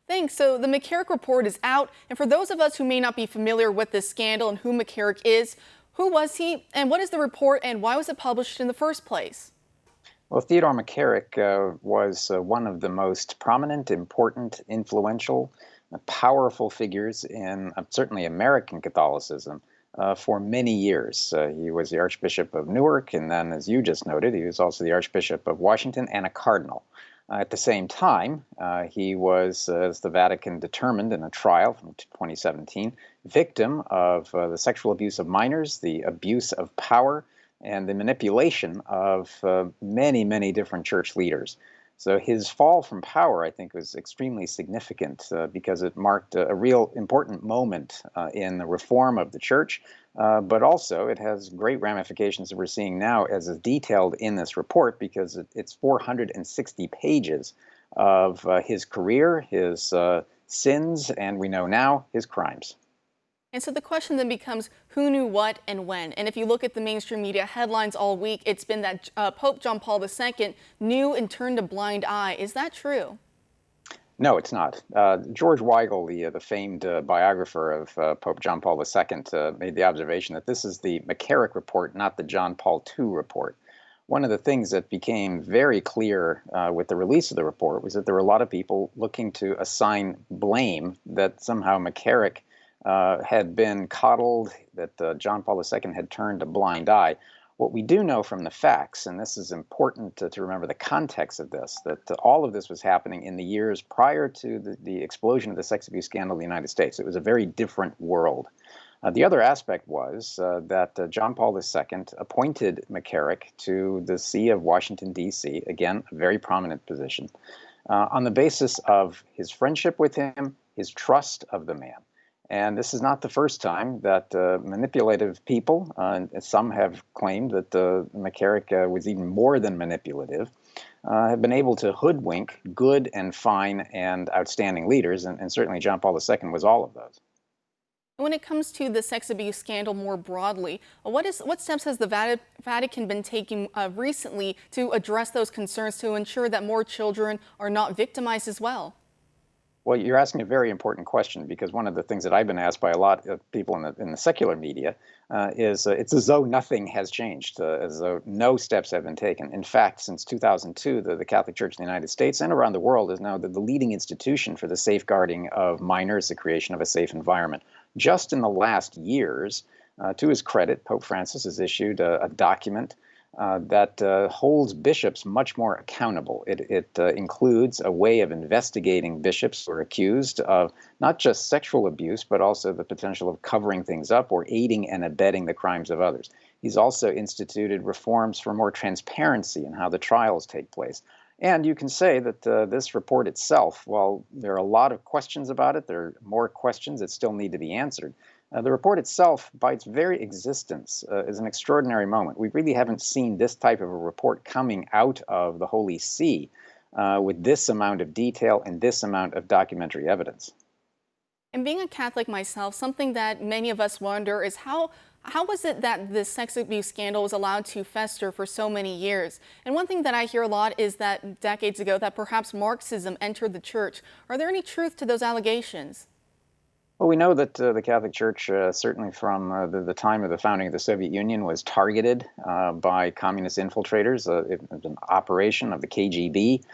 Thanks. So the McCarick report is out, and for those of us who may not be familiar with this scandal and who McCarick is, who was he, and what is the report, and why was it published in the first place? Well, Theodore McCarick was one of the most prominent, important, influential, powerful figures in certainly American Catholicism for many years. He was the Archbishop of Newark, and then, as you just noted, he was also the Archbishop of Washington and a cardinal. At the same time, he was, as the Vatican determined in a trial from 2017, victim of the sexual abuse of minors, the abuse of power, and the manipulation of many, many different church leaders. So his fall from power, I think, was extremely significant because it marked a real important moment in the reform of the church, but also it has great ramifications that we're seeing now, as is detailed in this report, because it's 460 pages of his career, his sins, and we know now his crimes. And so the question then becomes, who knew what and when? And if you look at the mainstream media headlines all week, it's been that Pope John Paul II knew and turned a blind eye. Is that true? No, it's not. George Weigel, the famed biographer of Pope John Paul II, made the observation that this is the McCarick report, not the John Paul II report. One of the things that became very clear with the release of the report was that there were a lot of people looking to assign blame that somehow McCarick had been coddled, that John Paul II had turned a blind eye. What we do know from the facts, and this is important to remember the context of this, that all of this was happening in the years prior to the explosion of the sex abuse scandal in the United States. It was a very different world. The other aspect was that John Paul II appointed McCarick to the See of Washington, D.C., again, a very prominent position, on the basis of his friendship with him, his trust of the man. And this is not the first time that manipulative people, some have claimed that McCarick was even more than manipulative, have been able to hoodwink good and fine and outstanding leaders, and certainly John Paul II was all of those. When it comes to the sex abuse scandal more broadly, what steps has the Vatican been taking recently to address those concerns to ensure that more children are not victimized as well? Well, you're asking a very important question, because one of the things that I've been asked by a lot of people in the secular media is it's as though nothing has changed, as though no steps have been taken. In fact, since 2002, the Catholic Church in the United States and around the world is now the leading institution for the safeguarding of minors, the creation of a safe environment. Just in the last years, to his credit, Pope Francis has issued a document that holds bishops much more accountable. It includes a way of investigating bishops who are accused of not just sexual abuse, but also the potential of covering things up or aiding and abetting the crimes of others. He's also instituted reforms for more transparency in how the trials take place. And you can say that this report itself, while there are a lot of questions about it, there are more questions that still need to be answered. The report itself, by its very existence, is an extraordinary moment. We really haven't seen this type of a report coming out of the Holy See with this amount of detail and this amount of documentary evidence. And being a Catholic myself, something that many of us wonder is how was it that this sex abuse scandal was allowed to fester for so many years? And one thing that I hear a lot is that decades ago that perhaps Marxism entered the church. Are there any truth to those allegations? Well, we know that the Catholic Church, certainly from the time of the founding of the Soviet Union, was targeted by communist infiltrators. It was an operation of the KGB.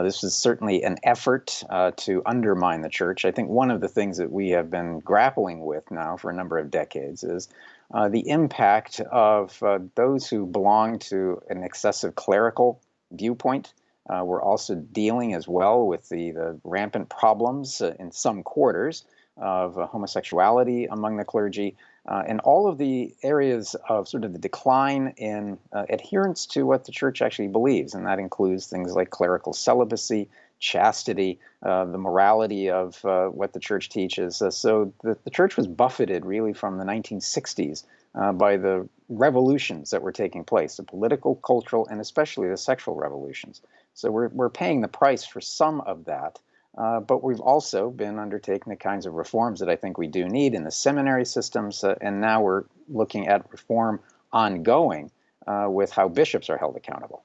This was certainly an effort to undermine the church. I think one of the things that we have been grappling with now for a number of decades is the impact of those who belong to an excessive clerical viewpoint. We're also dealing as well with the rampant problems in some quarters of homosexuality among the clergy, and all of the areas of sort of the decline in adherence to what the church actually believes. And that includes things like clerical celibacy, chastity, the morality of what the church teaches. So the church was buffeted really from the 1960s by the revolutions that were taking place, the political, cultural, and especially the sexual revolutions. So we're paying the price for some of that. But we've also been undertaking the kinds of reforms that I think we do need in the seminary systems, and now we're looking at reform ongoing with how bishops are held accountable.